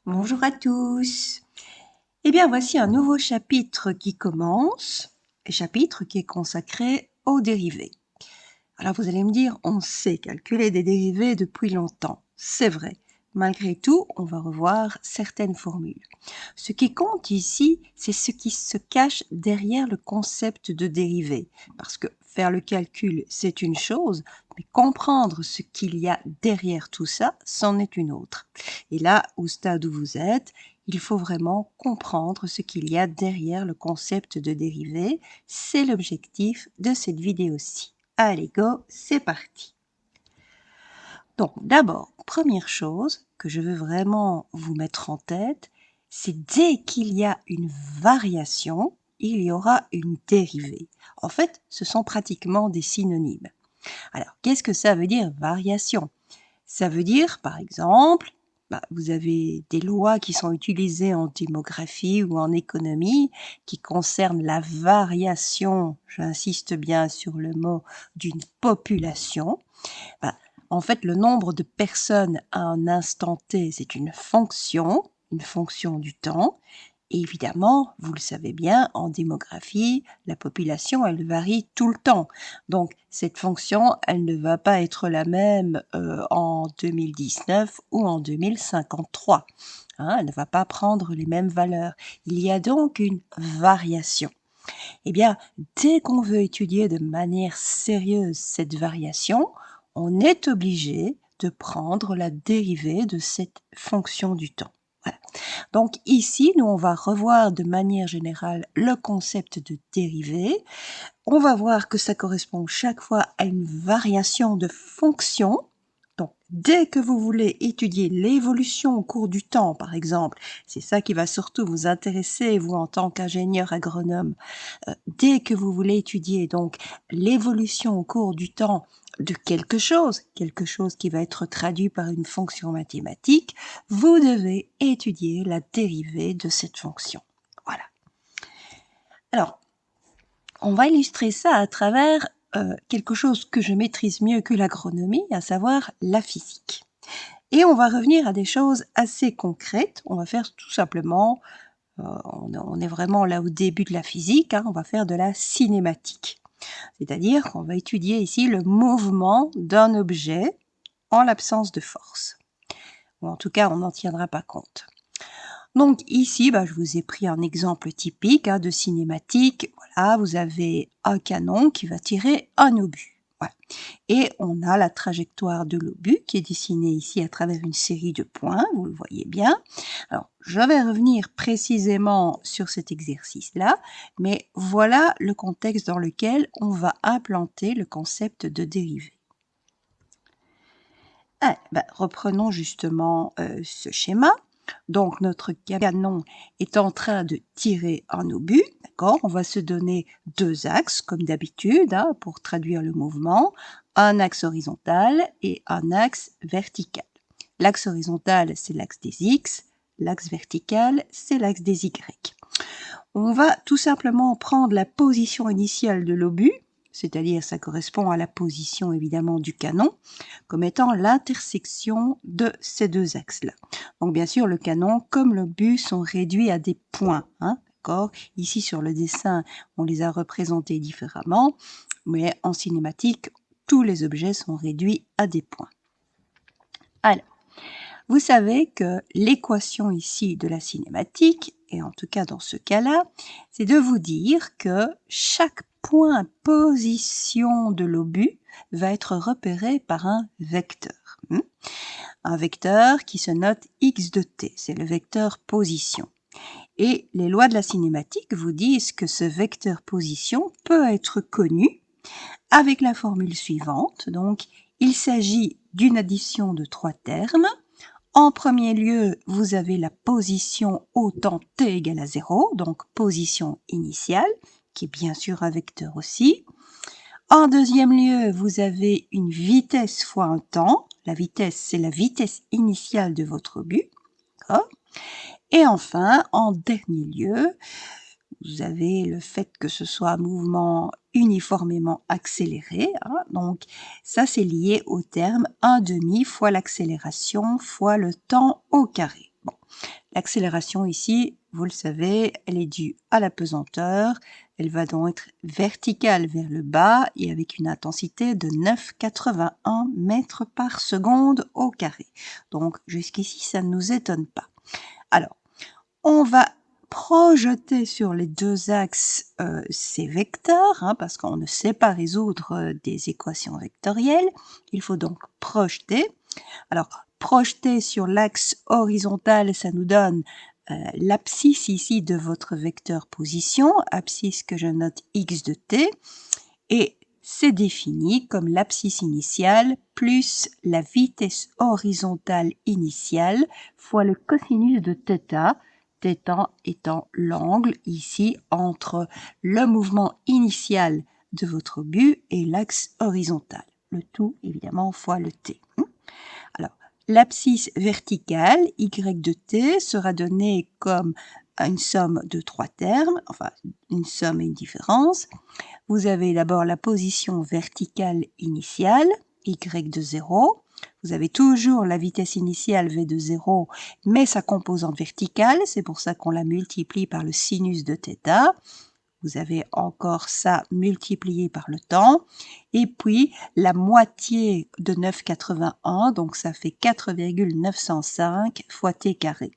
Bonjour à tous. Eh bien, voici un nouveau chapitre qui commence, un chapitre qui est consacré aux dérivés. Alors vous allez me dire, on sait calculer des dérivés depuis longtemps. C'est vrai. Malgré tout, on va revoir certaines formules. Ce qui compte ici, c'est ce qui se cache derrière le concept de dérivé. Parce que faire le calcul, c'est une chose, mais comprendre ce qu'il y a derrière tout ça, c'en est une autre. Et là, au stade où vous êtes, il faut vraiment comprendre ce qu'il y a derrière le concept de dérivé. C'est l'objectif de cette vidéo-ci. Allez, go, c'est parti. Donc, d'abord, première chose que je veux vraiment vous mettre en tête, c'est dès qu'il y a une variation, il y aura une dérivée. En fait, ce sont pratiquement des synonymes. Alors, qu'est-ce que ça veut dire variation? Ça veut dire, par exemple, vous avez des lois qui sont utilisées en démographie ou en économie qui concernent la variation, j'insiste bien sur le mot, d'une population. Bah, en fait, le nombre de personnes à un instant T, c'est une fonction du temps. Et évidemment, vous le savez bien, en démographie, la population, elle varie tout le temps. Donc, cette fonction, elle ne va pas être la même en 2019 ou en 2053. Hein, elle ne va pas prendre les mêmes valeurs. Il y a donc une variation. Eh bien, dès qu'on veut étudier de manière sérieuse cette variation, on est obligé de prendre la dérivée de cette fonction du temps. Voilà. Donc ici, nous, on va revoir de manière générale le concept de dérivée. On va voir que ça correspond chaque fois à une variation de fonction. Donc, dès que vous voulez étudier l'évolution au cours du temps, par exemple, c'est ça qui va surtout vous intéresser, vous, en tant qu'ingénieur agronome. Dès que vous voulez étudier donc l'évolution au cours du temps de quelque chose qui va être traduit par une fonction mathématique, vous devez étudier la dérivée de cette fonction. Voilà. Alors, on va illustrer ça à travers quelque chose que je maîtrise mieux que l'agronomie, à savoir la physique. Et on va revenir à des choses assez concrètes. On va faire tout simplement, on est vraiment là au début de la physique, hein, on va faire de la cinématique. C'est-à-dire qu'on va étudier ici le mouvement d'un objet en l'absence de force. Ou en tout cas, on n'en tiendra pas compte. Donc ici, je vous ai pris un exemple typique de cinématique. Voilà, vous avez un canon qui va tirer un obus. Voilà. Et on a la trajectoire de l'obus qui est dessinée ici à travers une série de points, vous le voyez bien. Alors, je vais revenir précisément sur cet exercice-là, mais voilà le contexte dans lequel on va implanter le concept de dérivée. Reprenons justement ce schéma. Donc, notre canon est en train de tirer un obus, d'accord? On va se donner deux axes, comme d'habitude, pour traduire le mouvement, un axe horizontal et un axe vertical. L'axe horizontal, c'est l'axe des X, l'axe vertical, c'est l'axe des Y. On va tout simplement prendre la position initiale de l'obus, c'est-à-dire ça correspond à la position évidemment du canon, comme étant l'intersection de ces deux axes-là. Donc bien sûr, le canon comme l'obus sont réduits à des points. D'accord ? Ici sur le dessin, on les a représentés différemment, mais en cinématique, tous les objets sont réduits à des points. Alors, vous savez que l'équation ici de la cinématique, et en tout cas dans ce cas-là, c'est de vous dire que chaque point position de l'obus va être repéré par un vecteur. Un vecteur qui se note x de t, c'est le vecteur position. Et les lois de la cinématique vous disent que ce vecteur position peut être connu avec la formule suivante. Donc, il s'agit d'une addition de trois termes. En premier lieu, vous avez la position au temps t égale à 0, donc position initiale, qui est bien sûr un vecteur aussi. En deuxième lieu, vous avez une vitesse fois un temps. La vitesse, c'est la vitesse initiale de votre obus. Et enfin, en dernier lieu, vous avez le fait que ce soit un mouvement uniformément accéléré. Donc, ça, c'est lié au terme 1/2 fois l'accélération fois le temps au carré. Bon. L'accélération ici, vous le savez, elle est due à la pesanteur. Elle va donc être verticale vers le bas et avec une intensité de 9,81 mètres par seconde au carré. Donc jusqu'ici, ça ne nous étonne pas. Alors, on va projeter sur les deux axes ces vecteurs, parce qu'on ne sait pas résoudre des équations vectorielles. Il faut donc projeter. Alors, projeter sur l'axe horizontal, ça nous donne l'abscisse ici de votre vecteur position, abscisse que je note x de t, et c'est défini comme l'abscisse initiale plus la vitesse horizontale initiale fois le cosinus de θ, θ étant l'angle ici entre le mouvement initial de votre but et l'axe horizontal. Le tout, évidemment, fois le t. Alors, l'abscisse verticale, y de t, sera donnée comme une somme de trois termes, enfin une somme et une différence. Vous avez d'abord la position verticale initiale, y de 0. Vous avez toujours la vitesse initiale v de 0, mais sa composante verticale, c'est pour ça qu'on la multiplie par le sinus de θ. Vous avez encore ça multiplié par le temps. Et puis, la moitié de 9,81, donc ça fait 4,905 fois t carré.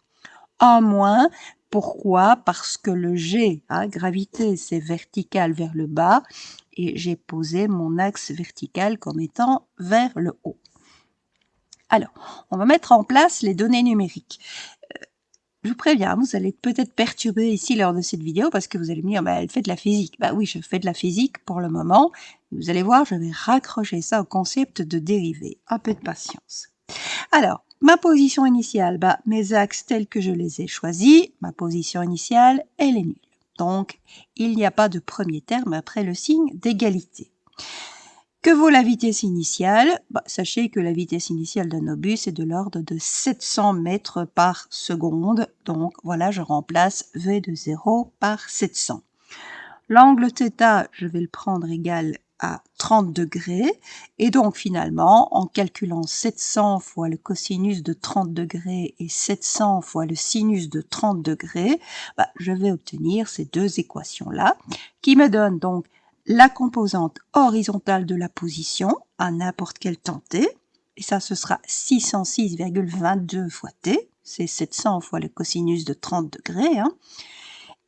En moins, pourquoi? Parce que le G, gravité, c'est vertical vers le bas, et j'ai posé mon axe vertical comme étant vers le haut. Alors, on va mettre en place les données numériques. Je vous préviens, vous allez peut-être perturber ici lors de cette vidéo parce que vous allez me dire, elle fait de la physique. Oui, je fais de la physique pour le moment. Vous allez voir, je vais raccrocher ça au concept de dérivée. Un peu de patience. Alors, ma position initiale, mes axes tels que je les ai choisis, ma position initiale, elle est nulle. Donc, il n'y a pas de premier terme après le signe d'égalité. Que vaut la vitesse initiale? Sachez que la vitesse initiale d'un obus est de l'ordre de 700 mètres par seconde. Donc voilà, je remplace v de 0 par 700. L'angle θ, je vais le prendre égal à 30 degrés. Et donc finalement, en calculant 700 fois le cosinus de 30 degrés et 700 fois le sinus de 30 degrés, je vais obtenir ces deux équations-là qui me donnent donc la composante horizontale de la position à n'importe quel temps t, et ça ce sera 606,22 fois t, c'est 700 fois le cosinus de 30 degrés,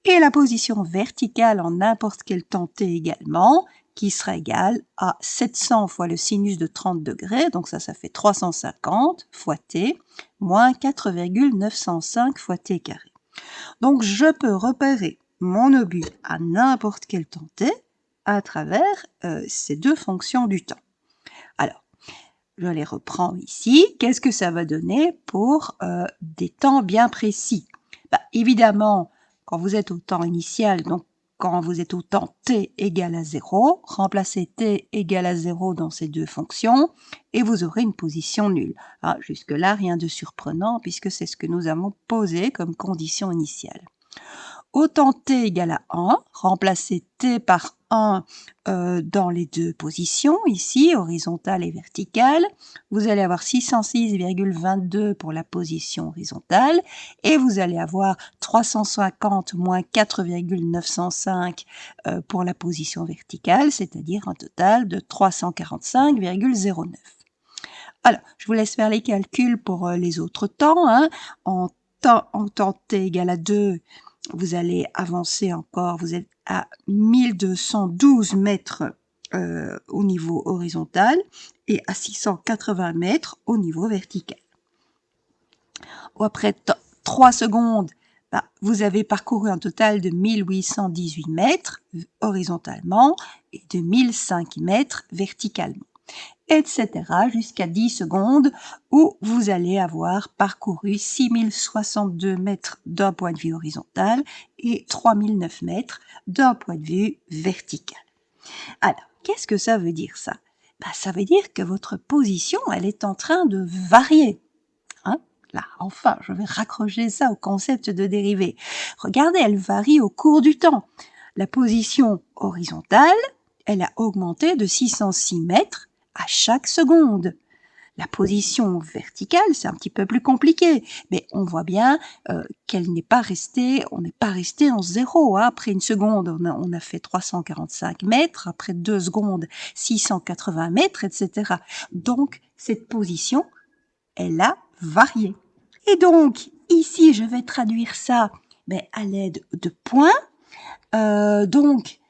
et la position verticale en n'importe quel temps t également, qui sera égale à 700 fois le sinus de 30 degrés, donc ça fait 350 fois t, moins 4,905 fois t carré. Donc je peux repérer mon obus à n'importe quel temps t, à travers ces deux fonctions du temps. Alors, je les reprends ici. Qu'est-ce que ça va donner pour des temps bien précis? Évidemment, quand vous êtes au temps initial, donc quand vous êtes au temps t égale à 0, remplacez t égale à 0 dans ces deux fonctions et vous aurez une position nulle. Jusque-là, rien de surprenant puisque c'est ce que nous avons posé comme condition initiale. Au temps t égale à 1, remplacez t par 1 dans les deux positions, ici, horizontale et verticale. Vous allez avoir 606,22 pour la position horizontale et vous allez avoir 350 moins 4,905 pour la position verticale, c'est-à-dire un total de 345,09. Alors, je vous laisse faire les calculs pour les autres temps. En temps t égale à 2, vous allez avancer encore, vous êtes à 1212 mètres au niveau horizontal et à 680 mètres au niveau vertical. Après 3 secondes, vous avez parcouru un total de 1818 mètres horizontalement et de 1005 mètres verticalement, etc. jusqu'à 10 secondes où vous allez avoir parcouru 6062 mètres d'un point de vue horizontal et 3009 mètres d'un point de vue vertical. Alors, qu'est-ce que ça veut dire ça? Ça veut dire que votre position, elle est en train de varier. Là, enfin, je vais raccrocher ça au concept de dérivée. Regardez, elle varie au cours du temps. La position horizontale, elle a augmenté de 606 mètres à chaque seconde. La position verticale, c'est un petit peu plus compliqué, mais on voit bien qu'elle n'est pas restée, on n'est pas resté en zéro. Hein. Après une seconde, on a fait 345 mètres, après 2 secondes, 680 mètres, etc. Donc, cette position, elle a varié. Et donc, ici, je vais traduire ça à l'aide de points. Donc,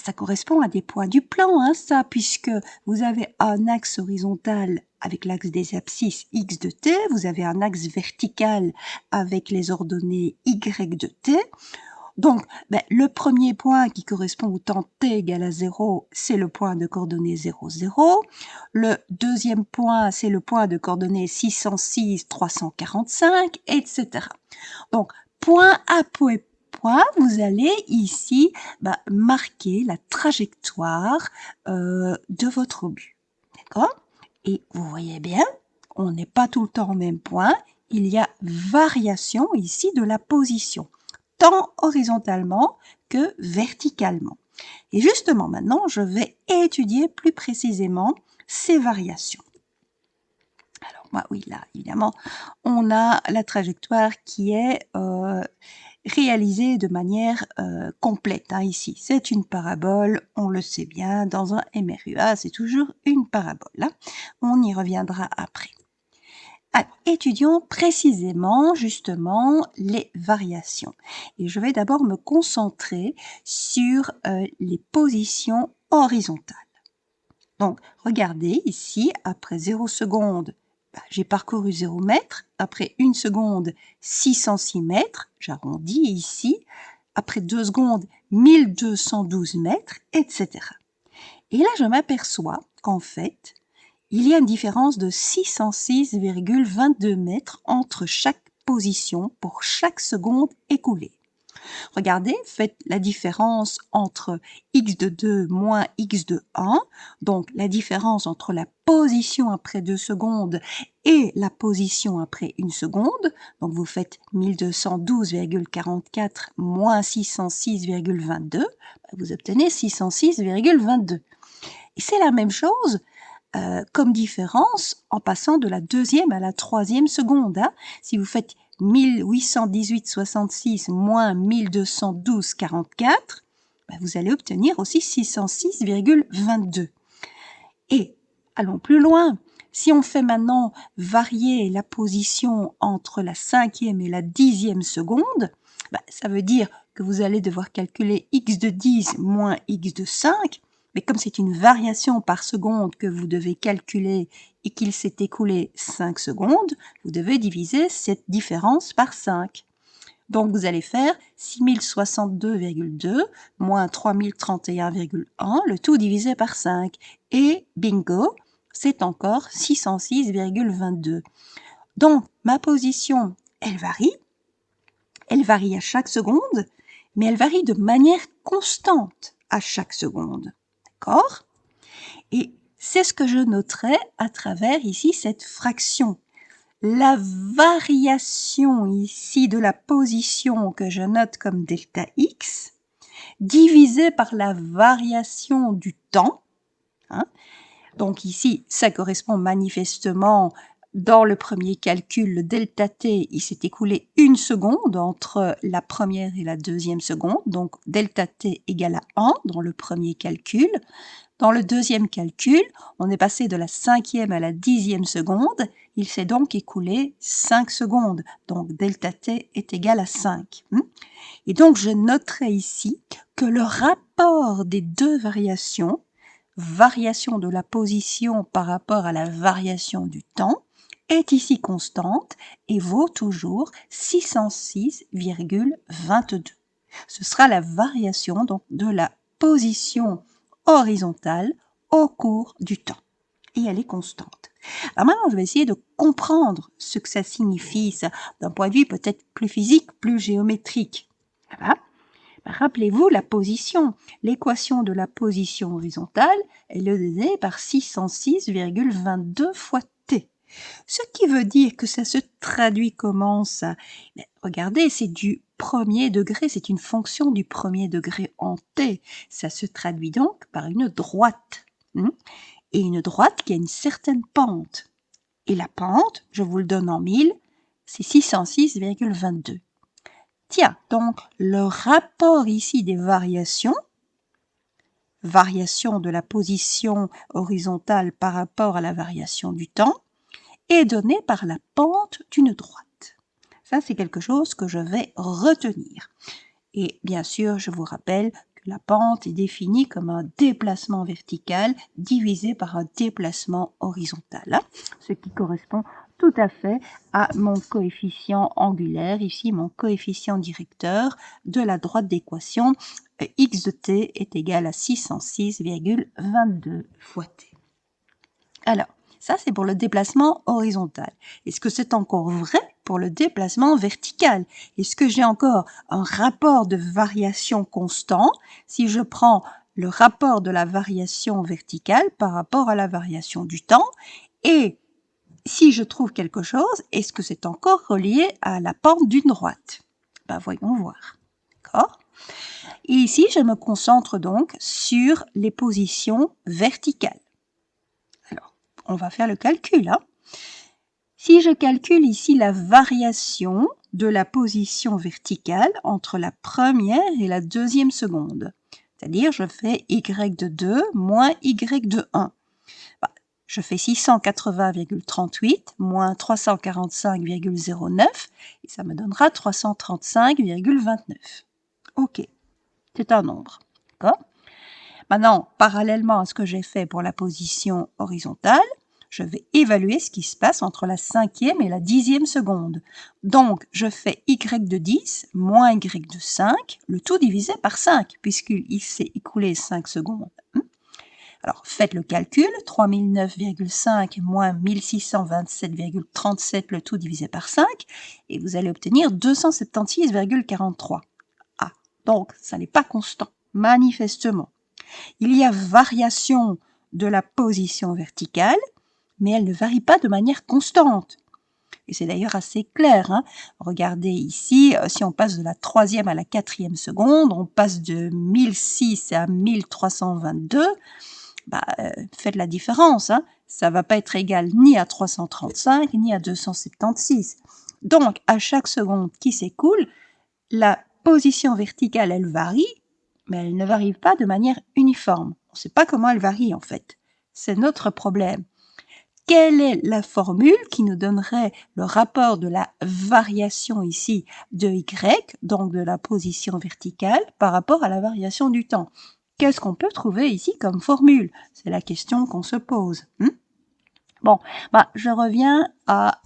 ça correspond à des points du plan, hein, ça, puisque vous avez un axe horizontal avec l'axe des abscisses x de t, vous avez un axe vertical avec les ordonnées y de t. Donc, le premier point qui correspond au temps t égale à 0, c'est le point de coordonnées 0, 0. Le deuxième point, c'est le point de coordonnées 606, 345, etc. Donc, point après point, vous allez ici marquer la trajectoire de votre obus. D'accord? Et vous voyez bien, on n'est pas tout le temps au même point. Il y a variation ici de la position, tant horizontalement que verticalement. Et justement, maintenant, je vais étudier plus précisément ces variations. Alors, oui, là, évidemment, on a la trajectoire qui est réalisée de manière complète. Hein, ici, c'est une parabole, on le sait bien, dans un MRUA, c'est toujours une parabole. Hein. On y reviendra après. Alors, étudions précisément, justement, les variations. Et je vais d'abord me concentrer sur les positions horizontales. Donc, regardez ici, après 0 secondes, j'ai parcouru 0 mètres. Après 1 seconde, 606 mètres. J'arrondis ici. Après 2 secondes, 1212 mètres, etc. Et là, je m'aperçois qu'en fait, il y a une différence de 606,22 mètres entre chaque position pour chaque seconde écoulée. Regardez, faites la différence entre x de 2 moins x de 1. Donc, la différence entre la position après 2 secondes et la position après 1 seconde. Donc, vous faites 1212,44 moins 606,22. Vous obtenez 606,22. Et c'est la même chose comme différence en passant de la deuxième à la troisième seconde. Hein. Si vous faites 1818,66 moins 1212,44, vous allez obtenir aussi 606,22. Et allons plus loin. Si on fait maintenant varier la position entre la cinquième et la 10e seconde, ça veut dire que vous allez devoir calculer x de 10 moins x de 5. Mais comme c'est une variation par seconde que vous devez calculer et qu'il s'est écoulé 5 secondes, vous devez diviser cette différence par 5. Donc, vous allez faire 6062,2 moins 3031,1, le tout divisé par 5. Et bingo, c'est encore 606,22. Donc, ma position, elle varie. Elle varie à chaque seconde, mais elle varie de manière constante à chaque seconde. D'accord? Et c'est ce que je noterai à travers ici cette fraction. La variation ici de la position que je note comme delta x divisée par la variation du temps. Hein. Donc ici, ça correspond manifestement dans le premier calcul, le delta t, il s'est écoulé 1 seconde entre la première et la deuxième seconde. Donc delta t égale à 1 dans le premier calcul. Dans le deuxième calcul, on est passé de la cinquième à la 10e seconde. Il s'est donc écoulé 5 secondes. Donc, delta t est égal à 5. Et donc, je noterai ici que le rapport des deux variations, variation de la position par rapport à la variation du temps, est ici constante et vaut toujours 606,22. Ce sera la variation donc, de la position horizontale au cours du temps. Et elle est constante. Alors maintenant, je vais essayer de comprendre ce que ça signifie, ça, d'un point de vue peut-être plus physique, plus géométrique. Voilà. Rappelez-vous la position. L'équation de la position horizontale est donnée par 606,22 fois t. Ce qui veut dire que ça se traduit comment ça? Regardez, c'est du premier degré, c'est une fonction du premier degré en t. Ça se traduit donc par une droite. et une droite qui a une certaine pente. Et la pente, je vous le donne en 1000, c'est 606,22. Tiens, donc le rapport ici des variations de la position horizontale par rapport à la variation du temps, est donné par la pente d'une droite. Ça, c'est quelque chose que je vais retenir. Et bien sûr, je vous rappelle que la pente est définie comme un déplacement vertical divisé par un déplacement horizontal, hein, ce qui correspond tout à fait à mon coefficient angulaire, ici mon coefficient directeur de la droite d'équation, x de t est égal à 606,22 fois t. Alors, ça c'est pour le déplacement horizontal. Est-ce que c'est encore vrai pour le déplacement vertical? Est-ce que j'ai encore un rapport de variation constant si je prends le rapport de la variation verticale par rapport à la variation du temps? Et si je trouve quelque chose, est-ce que c'est encore relié à la pente d'une droite? Ben, voyons voir. D'accord? Et ici, je me concentre donc sur les positions verticales. Alors, on va faire le calcul. Hein. Si je calcule ici la variation de la position verticale entre la première et la deuxième seconde, c'est-à-dire je fais y de 2 moins y de 1. Je fais 680,38 moins 345,09 et ça me donnera 335,29. Ok, c'est un nombre. D'accord ? Maintenant, parallèlement à ce que j'ai fait pour la position horizontale, je vais évaluer ce qui se passe entre la 5e et la 10e seconde. Donc, je fais y de 10 moins y de 5, le tout divisé par 5, puisqu'il s'est écoulé 5 secondes. Alors, faites le calcul, 3009,5 moins 1627,37, le tout divisé par 5, et vous allez obtenir 276,43. Ah, donc ça n'est pas constant, manifestement. Il y a variation de la position verticale, mais elle ne varie pas de manière constante. Et c'est d'ailleurs assez clair. Hein. Regardez ici, si on passe de la 3e à la 4e seconde, on passe de 1006 à 1322, faites la différence. Hein. Ça ne va pas être égal ni à 335 ni à 276. Donc, à chaque seconde qui s'écoule, la position verticale, elle varie, mais elle ne varie pas de manière uniforme. On ne sait pas comment elle varie en fait. C'est notre problème. Quelle est la formule qui nous donnerait le rapport de la variation ici de y, donc de la position verticale, par rapport à la variation du temps? Qu'est-ce qu'on peut trouver ici comme formule? C'est la question qu'on se pose. Bon, je reviens à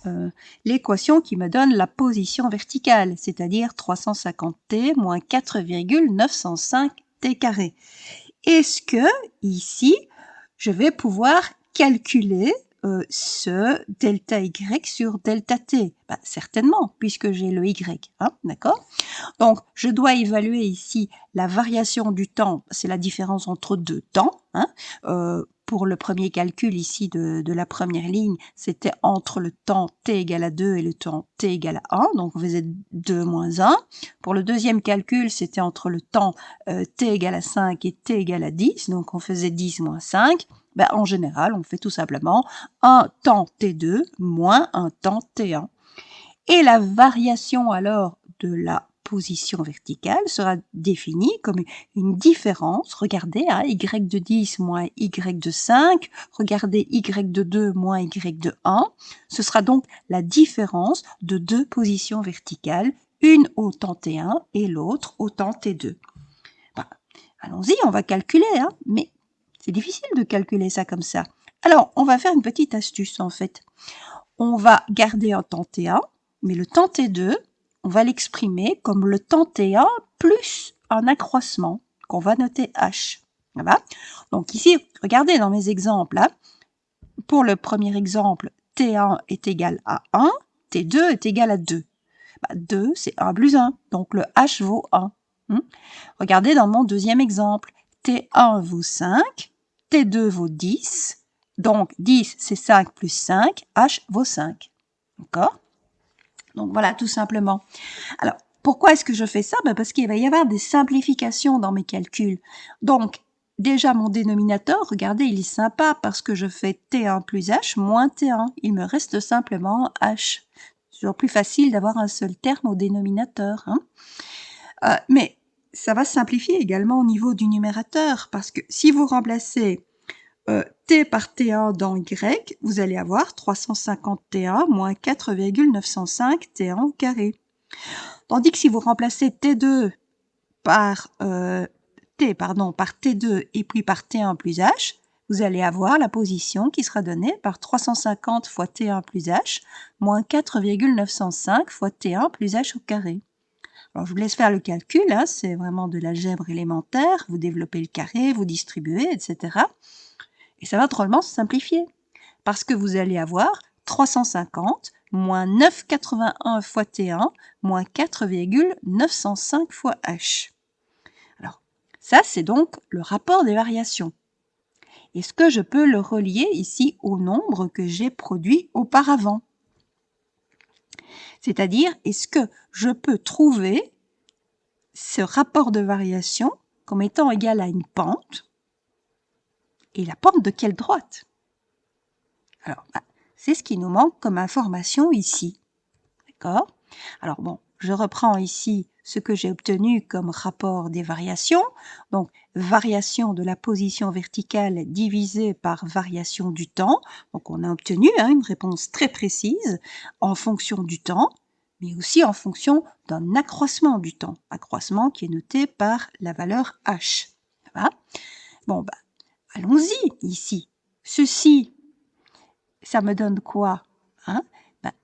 l'équation qui me donne la position verticale, c'est-à-dire 350t moins 4,905t carré. Est-ce que, ici, je vais pouvoir calculer ce delta y sur delta t? Certainement, puisque j'ai le y, hein, d'accord? Donc, je dois évaluer ici la variation du temps, c'est la différence entre deux temps. Hein. Pour le premier calcul ici de la première ligne, c'était entre le temps t égale à 2 et le temps t égale à 1, donc on faisait 2 moins 1. Pour le deuxième calcul, c'était entre le temps t égale à 5 et t égale à 10, donc on faisait 10 moins 5. En général, on fait tout simplement un temps t2 moins un temps t1. Et la variation alors de la position verticale sera définie comme une différence. Regardez, hein, y de 10 moins y de 5. Regardez y de 2 moins y de 1. Ce sera donc la différence de deux positions verticales, une au temps T1 et l'autre au temps T2. Allons-y, on va calculer, hein, mais c'est difficile de calculer ça comme ça. Alors, on va faire une petite astuce en fait. On va garder un temps T1, mais le temps T2, on va l'exprimer comme le temps T1 plus un accroissement qu'on va noter H. Voilà. Donc ici, regardez dans mes exemples. Hein, pour le premier exemple, T1 est égal à 1, T2 est égal à 2. 2, c'est 1 plus 1, donc le H vaut 1. Regardez dans mon deuxième exemple, T1 vaut 5, T2 vaut 10, donc 10 c'est 5 plus 5, H vaut 5. D'accord? Donc voilà, tout simplement. Alors, pourquoi est-ce que je fais ça? Parce qu'il va y avoir des simplifications dans mes calculs. Donc, déjà mon dénominateur, regardez, il est sympa parce que je fais T1 plus H moins T1. Il me reste simplement H. C'est toujours plus facile d'avoir un seul terme au dénominateur, hein. Mais ça va simplifier également au niveau du numérateur parce que si vous remplacez T par T1 dans Y, vous allez avoir 350 T1 moins 4,905 T1 au carré. Tandis que si vous remplacez T2 par par T2 et puis par T1 plus H, vous allez avoir la position qui sera donnée par 350 fois T1 plus H moins 4,905 fois T1 plus H au carré. Alors, je vous laisse faire le calcul, hein, c'est vraiment de l'algèbre élémentaire, vous développez le carré, vous distribuez, etc. Et ça va drôlement se simplifier, parce que vous allez avoir 350 moins 9,81 fois T1 moins 4,905 fois H. Alors, ça, c'est donc le rapport des variations. Est-ce que je peux le relier ici au nombre que j'ai produit auparavant? C'est-à-dire, est-ce que je peux trouver ce rapport de variation comme étant égal à une pente, et la pente de quelle droite? Alors, c'est ce qui nous manque comme information ici. D'accord? Alors bon, je reprends ici ce que j'ai obtenu comme rapport des variations. Donc, variation de la position verticale divisée par variation du temps. Donc, on a obtenu une réponse très précise en fonction du temps, mais aussi en fonction d'un accroissement du temps. Accroissement qui est noté par la valeur h. Ça va? Bon, allons-y ici. Ceci, ça me donne quoi?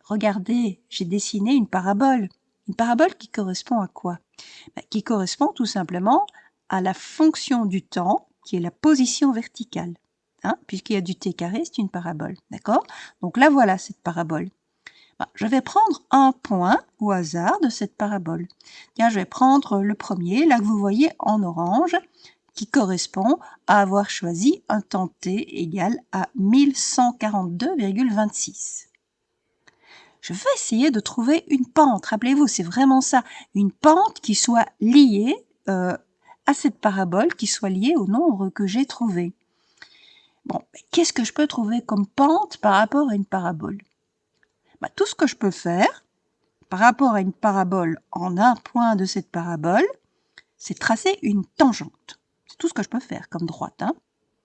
Regardez, j'ai dessiné une parabole. Une parabole qui correspond à quoi? Qui correspond tout simplement à la fonction du temps, qui est la position verticale. Puisqu'il y a du t carré, c'est une parabole. D'accord? Donc là, voilà cette parabole. Je vais prendre un point au hasard de cette parabole. Tiens, je vais prendre le premier, là que vous voyez en orange, qui correspond à avoir choisi un temps t égal à 1142,26. Je vais essayer de trouver une pente. Rappelez-vous, c'est vraiment ça. Une pente qui soit liée à cette parabole, qui soit liée au nombre que j'ai trouvé. Bon, qu'est-ce que je peux trouver comme pente par rapport à une parabole? Tout ce que je peux faire par rapport à une parabole en un point de cette parabole, c'est tracer une tangente. C'est tout ce que je peux faire comme droite.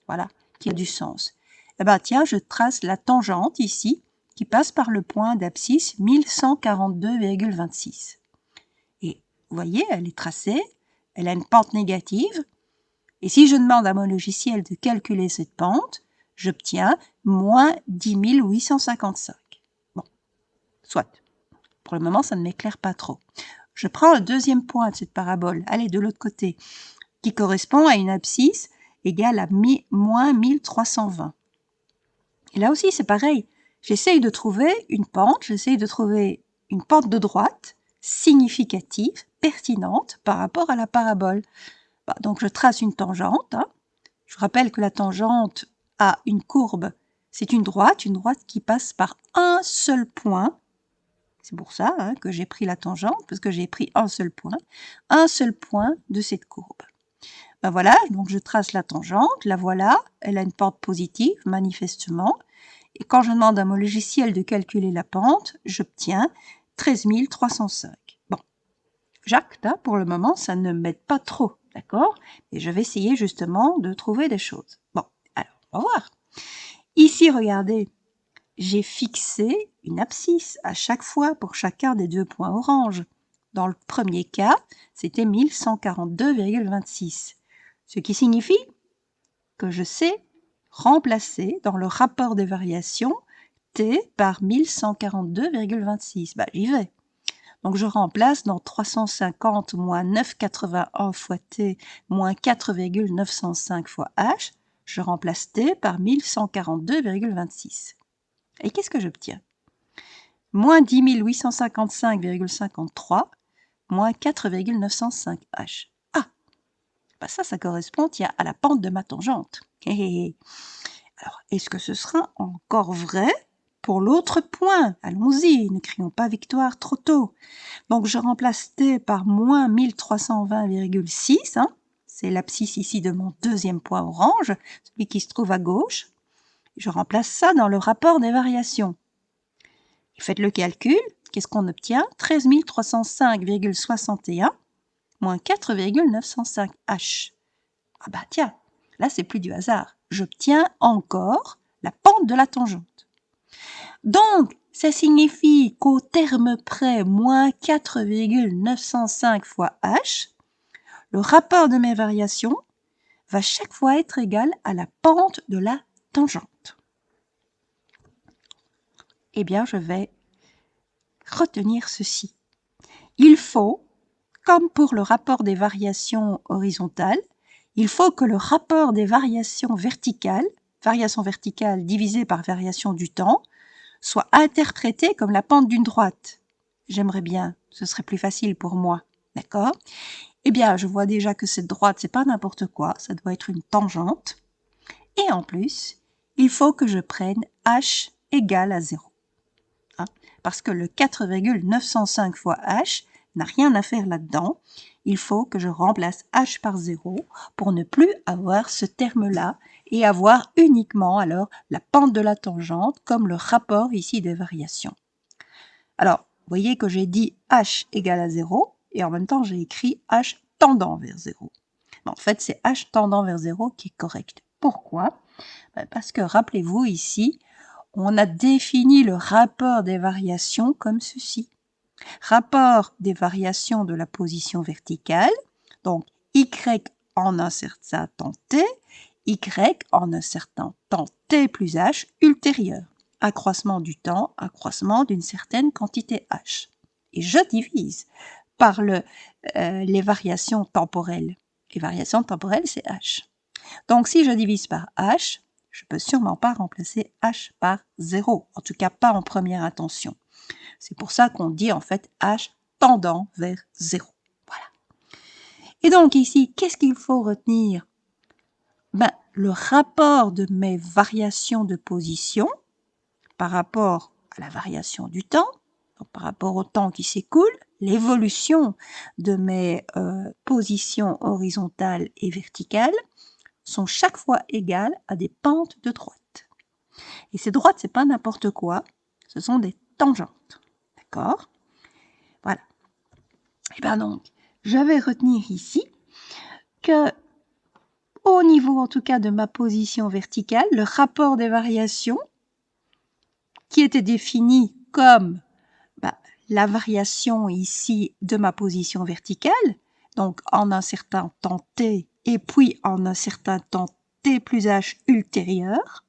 Voilà, qui a du sens. Tiens, je trace la tangente ici, qui passe par le point d'abscisse 1142,26. Et vous voyez, elle est tracée, elle a une pente négative, et si je demande à mon logiciel de calculer cette pente, j'obtiens moins 10 855. Bon, soit. Pour le moment, ça ne m'éclaire pas trop. Je prends le deuxième point de cette parabole, allez, de l'autre côté, qui correspond à une abscisse égale à moins 1320. Et là aussi, c'est pareil. J'essaye de trouver une pente, de droite significative, pertinente par rapport à la parabole. Donc, je trace une tangente. Je rappelle que la tangente a une courbe. C'est une droite qui passe par un seul point. C'est pour ça que j'ai pris la tangente, parce que j'ai pris un seul point de cette courbe. Voilà, donc je trace la tangente, la voilà, elle a une pente positive, manifestement. Et quand je demande à mon logiciel de calculer la pente, j'obtiens 13 305. Bon, j'acte, pour le moment, ça ne m'aide pas trop, d'accord? Et je vais essayer justement de trouver des choses. Bon, alors, on va voir. Ici, regardez, j'ai fixé une abscisse à chaque fois pour chacun des deux points orange. Dans le premier cas, c'était 1142,26. Ce qui signifie que je sais remplacer dans le rapport des variations t par 1142,26. J'y vais. Donc je remplace dans 350 moins 9,81 fois t moins 4,905 fois h, je remplace t par 1142,26. Et qu'est-ce que j'obtiens? Moins 10 855,53 moins 4,905 h. Ça correspond à la pente de ma tangente. Alors, est-ce que ce sera encore vrai pour l'autre point? Allons-y, ne crions pas victoire trop tôt. Donc, je remplace t par moins 1320,6. c'est l'abscisse ici de mon deuxième point orange, celui qui se trouve à gauche. Je remplace ça dans le rapport des variations. Faites le calcul, qu'est-ce qu'on obtient? 13 305,61 moins 4,905 H. Ah bah tiens, là c'est plus du hasard. J'obtiens encore la pente de la tangente. Donc, ça signifie qu'au terme près, moins 4,905 fois H, le rapport de mes variations va chaque fois être égal à la pente de la tangente. Eh bien, je vais retenir ceci. Il faut, comme pour le rapport des variations horizontales, il faut que le rapport des variation verticale divisée par variation du temps, soit interprété comme la pente d'une droite. J'aimerais bien, ce serait plus facile pour moi, d'accord? Eh bien, je vois déjà que cette droite, c'est pas n'importe quoi, ça doit être une tangente. Et en plus, il faut que je prenne h égale à 0. Hein? Parce que le 4,905 fois h n'a rien à faire là-dedans. Il faut que je remplace h par 0 pour ne plus avoir ce terme-là et avoir uniquement alors la pente de la tangente comme le rapport ici des variations. Alors, vous voyez que j'ai dit h égale à 0 et en même temps j'ai écrit h tendant vers 0. En fait, c'est h tendant vers 0 qui est correct. Pourquoi? Parce que rappelez-vous ici, on a défini le rapport des variations comme ceci. Rapport des variations de la position verticale, donc y en un certain temps t, y en un certain temps t plus h ultérieur. Accroissement du temps, accroissement d'une certaine quantité h. Et je divise par les variations temporelles. Les variations temporelles, c'est h. Donc, si je divise par h, je peux sûrement pas remplacer h par 0, en tout cas pas en première intention. C'est pour ça qu'on dit en fait h tendant vers 0. Voilà. Et donc ici, qu'est-ce qu'il faut retenir? Le rapport de mes variations de position par rapport à la variation du temps, donc par rapport au temps qui s'écoule, l'évolution de mes positions horizontales et verticales sont chaque fois égales à des pentes de droite. Et ces droites, c'est pas n'importe quoi, ce sont des tangentes. D'accord? Voilà. Et bien donc, je vais retenir ici que au niveau en tout cas de ma position verticale, le rapport des variations qui était défini comme la variation ici de ma position verticale, donc en un certain temps t et puis en un certain temps t plus h ultérieur.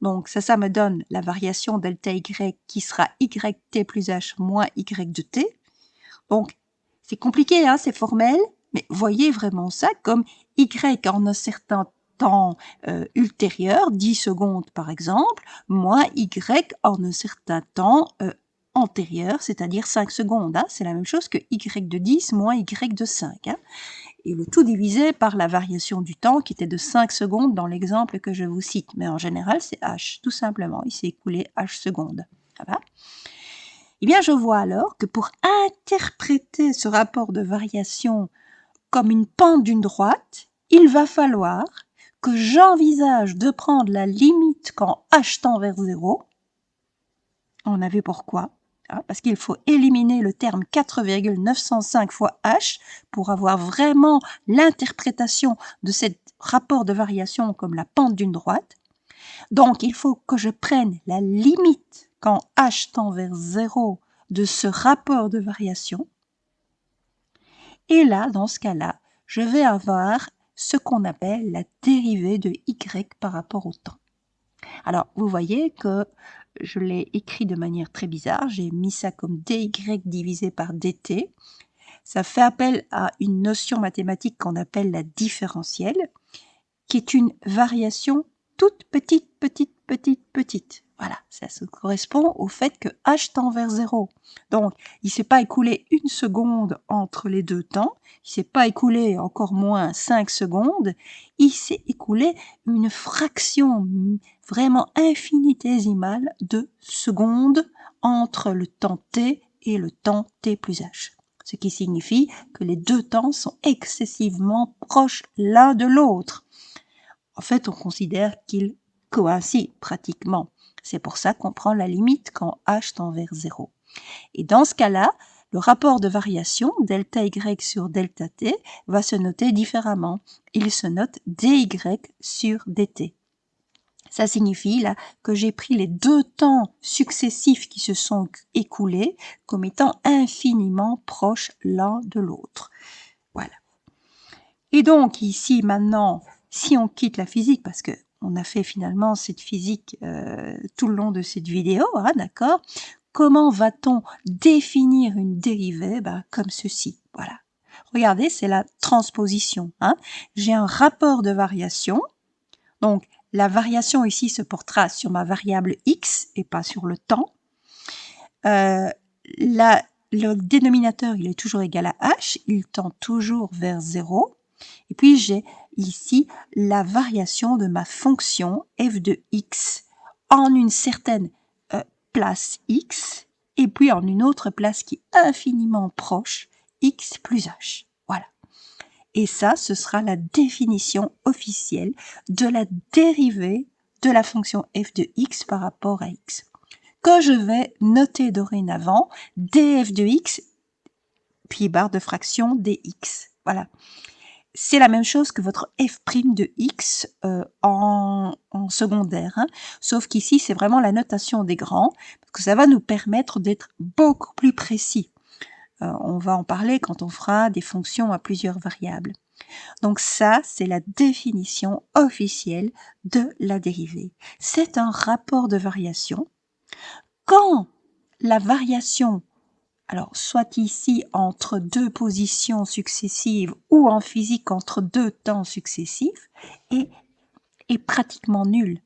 Donc ça me donne la variation delta y qui sera yt plus h moins y de t. Donc c'est compliqué, hein, c'est formel, mais voyez vraiment ça comme y en un certain temps ultérieur, 10 secondes par exemple, moins y en un certain temps antérieur, c'est-à-dire 5 secondes. Hein. C'est la même chose que y de 10 moins y de 5. Hein. Et le tout divisé par la variation du temps qui était de 5 secondes dans l'exemple que je vous cite. Mais en général, c'est h, tout simplement. Il s'est écoulé h secondes. Ça va? Eh bien, je vois alors que pour interpréter ce rapport de variation comme une pente d'une droite, il va falloir que j'envisage de prendre la limite quand h tend vers 0. On a vu pourquoi. Parce qu'il faut éliminer le terme 4,905 fois h pour avoir vraiment l'interprétation de ce rapport de variation comme la pente d'une droite. Donc, il faut que je prenne la limite quand h tend vers 0 de ce rapport de variation. Et là, dans ce cas-là, je vais avoir ce qu'on appelle la dérivée de y par rapport au temps. Alors, vous voyez que je l'ai écrit de manière très bizarre. J'ai mis ça comme dy divisé par dt. Ça fait appel à une notion mathématique qu'on appelle la différentielle, qui est une variation toute petite. Voilà, ça se correspond au fait que h tend vers 0. Donc, il ne s'est pas écoulé une seconde entre les deux temps, il ne s'est pas écoulé encore moins 5 secondes, il s'est écoulé une fraction vraiment infinitésimale de secondes entre le temps t et le temps t plus h. ce qui signifie que les deux temps sont excessivement proches l'un de l'autre. En fait, on considère qu'ils coïncident pratiquement. C'est pour ça qu'on prend la limite quand h tend vers 0. Et dans ce cas-là, le rapport de variation, delta y sur delta t, va se noter différemment. Il se note dy sur dt. Ça signifie là que j'ai pris les deux temps successifs qui se sont écoulés comme étant infiniment proches l'un de l'autre. Voilà. Et donc ici maintenant, si on quitte la physique, parce que on a fait finalement cette physique tout le long de cette vidéo, hein, d'accord? Comment va-t-on définir une dérivée? Comme ceci, voilà. Regardez, c'est la transposition. Hein. J'ai un rapport de variation, donc la variation ici se portera sur ma variable x et pas sur le temps. Le dénominateur, il est toujours égal à h, il tend toujours vers 0. Et puis j'ai ici la variation de ma fonction f de x en une certaine place x et puis en une autre place qui est infiniment proche, x plus h. Voilà. Et ça, ce sera la définition officielle de la dérivée de la fonction f de x par rapport à x, que je vais noter dorénavant df de x, puis barre de fraction dx. Voilà. C'est la même chose que votre f' de x en secondaire, hein, sauf qu'ici, c'est vraiment la notation des grands, parce que ça va nous permettre d'être beaucoup plus précis. On va en parler quand on fera des fonctions à plusieurs variables. Donc ça, c'est la définition officielle de la dérivée. C'est un rapport de variation. Quand la variation, alors soit ici entre deux positions successives ou en physique entre deux temps successifs, est pratiquement nulle.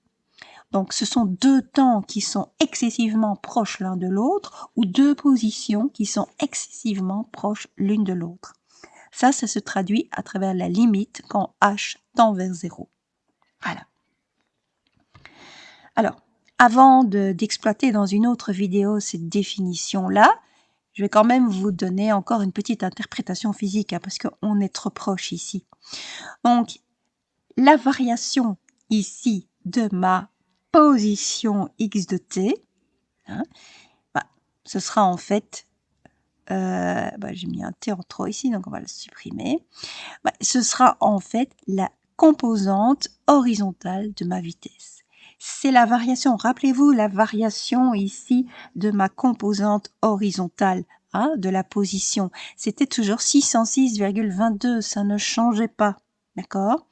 Donc ce sont deux temps qui sont excessivement proches l'un de l'autre ou deux positions qui sont excessivement proches l'une de l'autre. Ça se traduit à travers la limite quand h tend vers 0. Voilà. Alors, avant d'exploiter dans une autre vidéo cette définition-là, je vais quand même vous donner encore une petite interprétation physique, hein, parce qu'on est trop proche ici. Donc, la variation ici de ma position x de t, hein, ce sera en fait, j'ai mis un t en trop ici, donc on va le supprimer. Ce sera en fait la composante horizontale de ma vitesse. C'est la variation, rappelez-vous la variation ici de ma composante horizontale, hein, de la position. C'était toujours 606,22, ça ne changeait pas, d'accord?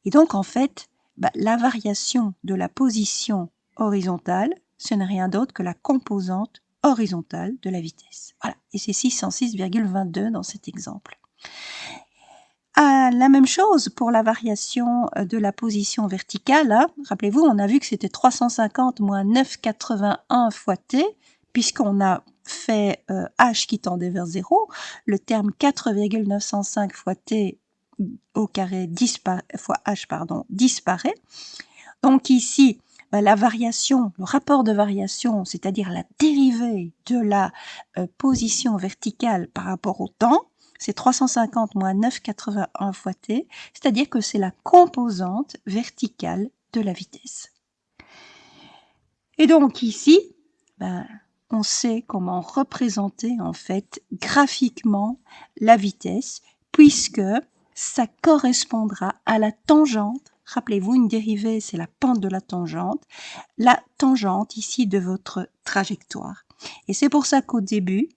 Et donc en fait, la variation de la position horizontale, ce n'est rien d'autre que la composante horizontale de la vitesse. Voilà, et c'est 606,22 dans cet exemple. La même chose pour la variation de la position verticale. Hein. Rappelez-vous, on a vu que c'était 350 moins 9,81 fois t, puisqu'on a fait h qui tendait vers 0. Le terme 4,905 fois t au carré fois h disparaît. Donc ici, la variation, le rapport de variation, c'est-à-dire la dérivée de la position verticale par rapport au temps, c'est 350 moins 9,81 fois t, c'est-à-dire que c'est la composante verticale de la vitesse. Et donc ici, on sait comment représenter en fait graphiquement la vitesse, puisque ça correspondra à la tangente. Rappelez-vous, une dérivée, c'est la pente de la tangente ici de votre trajectoire. Et c'est pour ça qu'au début,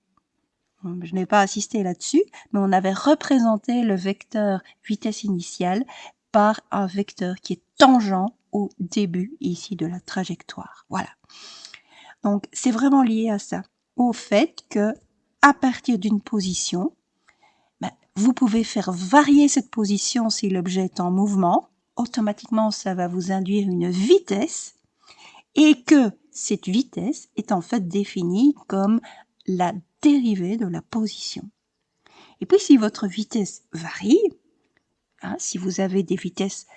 je n'ai pas assisté là-dessus, mais on avait représenté le vecteur vitesse initiale par un vecteur qui est tangent au début ici de la trajectoire. Voilà. Donc, c'est vraiment lié à ça, au fait que à partir d'une position, vous pouvez faire varier cette position si l'objet est en mouvement. Automatiquement, ça va vous induire une vitesse et que cette vitesse est en fait définie comme la dérivée de la position. Et puis, si votre vitesse varie, hein, si vous avez des vitesses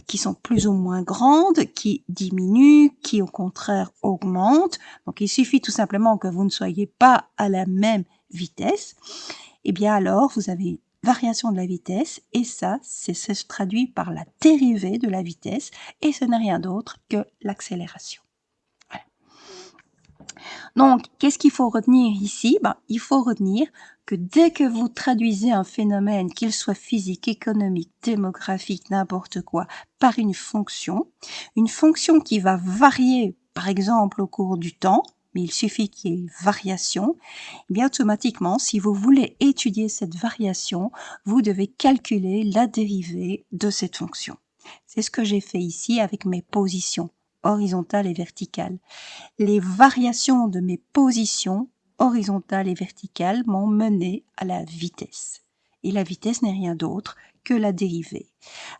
qui sont plus ou moins grandes, qui diminuent, qui au contraire augmentent, donc il suffit tout simplement que vous ne soyez pas à la même vitesse, eh bien alors vous avez une variation de la vitesse et ça se traduit par la dérivée de la vitesse et ce n'est rien d'autre que l'accélération. Voilà. Donc, qu'est-ce qu'il faut retenir ici? Il faut retenir que dès que vous traduisez un phénomène, qu'il soit physique, économique, démographique, n'importe quoi, par une fonction qui va varier, par exemple, au cours du temps, mais il suffit qu'il y ait une variation, eh bien automatiquement, si vous voulez étudier cette variation, vous devez calculer la dérivée de cette fonction. C'est ce que j'ai fait ici avec mes positions horizontales et verticales. Les variations de mes positions horizontales et verticales m'ont mené à la vitesse. Et la vitesse n'est rien d'autre que la dérivée.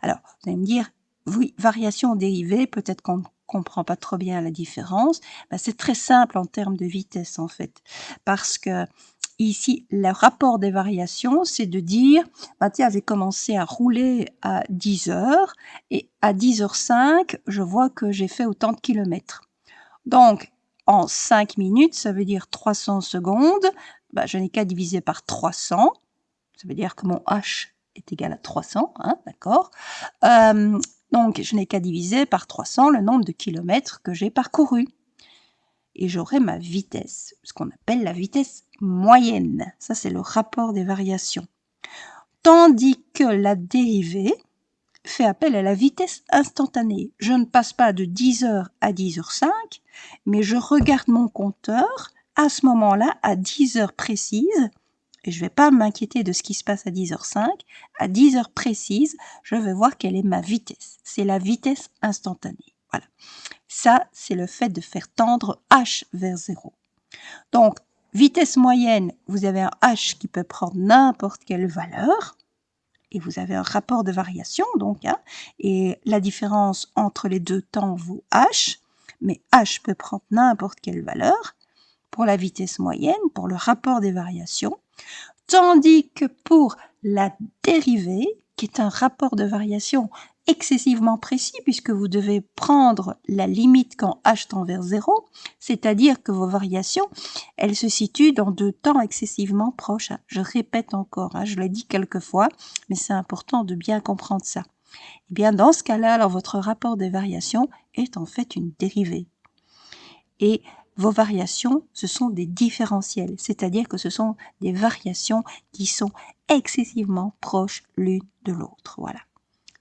Alors, vous allez me dire, oui, variation dérivée, peut-être qu'on ne comprend pas trop bien la différence. C'est très simple en termes de vitesse, en fait. Parce que ici, le rapport des variations, c'est de dire, tiens, j'ai commencé à rouler à 10 heures et à 10h05, je vois que j'ai fait autant de kilomètres. Donc, en 5 minutes, ça veut dire 300 secondes. Je n'ai qu'à diviser par 300. Ça veut dire que mon H est égal à 300, hein, d'accord. Donc, je n'ai qu'à diviser par 300 le nombre de kilomètres que j'ai parcouru. Et j'aurai ma vitesse, ce qu'on appelle la vitesse moyenne. Ça, c'est le rapport des variations. Tandis que la dérivée fait appel à la vitesse instantanée. Je ne passe pas de 10h à 10h05, mais je regarde mon compteur à ce moment-là, à 10h précises, et je ne vais pas m'inquiéter de ce qui se passe à 10h05. À 10h précises, je vais voir quelle est ma vitesse. C'est la vitesse instantanée. Voilà. Ça, c'est le fait de faire tendre H vers 0. Donc, vitesse moyenne, vous avez un H qui peut prendre n'importe quelle valeur. Et vous avez un rapport de variation, donc, hein, et la différence entre les deux temps vaut h, mais h peut prendre n'importe quelle valeur pour la vitesse moyenne, pour le rapport des variations, tandis que pour la dérivée, qui est un rapport de variation excessivement précis puisque vous devez prendre la limite quand h tend vers 0, c'est-à-dire que vos variations, elles se situent dans deux temps excessivement proches. Je répète encore, je l'ai dit quelques fois, mais c'est important de bien comprendre ça. Eh bien, dans ce cas-là, alors votre rapport de variation est en fait une dérivée. Et vos variations, ce sont des différentiels, c'est-à-dire que ce sont des variations qui sont excessivement proches l'une de l'autre. Voilà.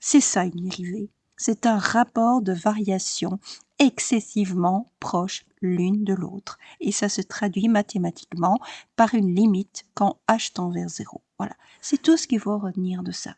C'est ça une dérivée. C'est un rapport de variation excessivement proche l'une de l'autre. Et ça se traduit mathématiquement par une limite quand h tend vers 0. Voilà. C'est tout ce qu'il faut retenir de ça.